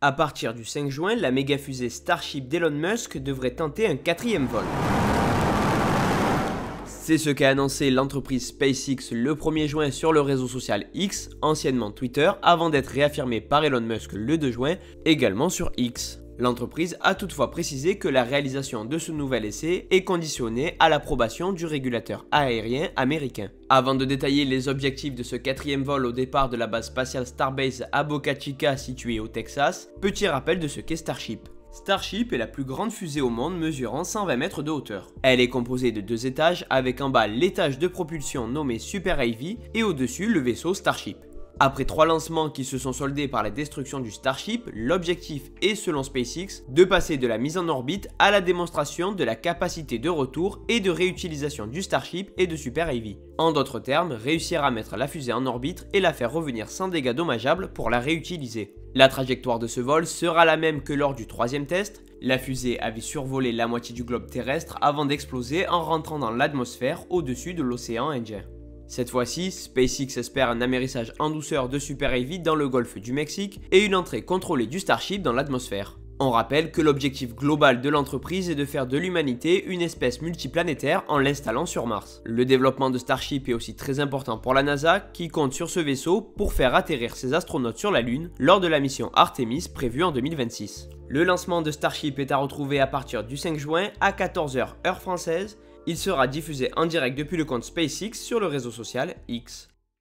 À partir du 5 juin, la méga fusée Starship d'Elon Musk devrait tenter un 4e vol. C'est ce qu'a annoncé l'entreprise SpaceX le 1er juin sur le réseau social X, anciennement Twitter, avant d'être réaffirmé par Elon Musk le 2 juin, également sur X. L'entreprise a toutefois précisé que la réalisation de ce nouvel essai est conditionnée à l'approbation du régulateur aérien américain. Avant de détailler les objectifs de ce 4e vol au départ de la base spatiale Starbase à Boca Chica située au Texas, petit rappel de ce qu'est Starship. Starship est la plus grande fusée au monde mesurant 120 mètres de hauteur. Elle est composée de 2 étages avec en bas l'étage de propulsion nommé Super Heavy et au-dessus le vaisseau Starship. Après 3 lancements qui se sont soldés par la destruction du Starship, l'objectif est selon SpaceX de passer de la mise en orbite à la démonstration de la capacité de retour et de réutilisation du Starship et de Super Heavy. En d'autres termes, réussir à mettre la fusée en orbite et la faire revenir sans dégâts dommageables pour la réutiliser. La trajectoire de ce vol sera la même que lors du 3e test. La fusée avait survolé la moitié du globe terrestre avant d'exploser en rentrant dans l'atmosphère au-dessus de l'océan Indien. Cette fois-ci, SpaceX espère un amérissage en douceur de Super Heavy dans le golfe du Mexique et une entrée contrôlée du Starship dans l'atmosphère. On rappelle que l'objectif global de l'entreprise est de faire de l'humanité une espèce multiplanétaire en l'installant sur Mars. Le développement de Starship est aussi très important pour la NASA qui compte sur ce vaisseau pour faire atterrir ses astronautes sur la Lune lors de la mission Artemis prévue en 2026. Le lancement de Starship est à retrouver à partir du 5 juin à 14 h heure française. Il sera diffusé en direct depuis le compte SpaceX sur le réseau social X.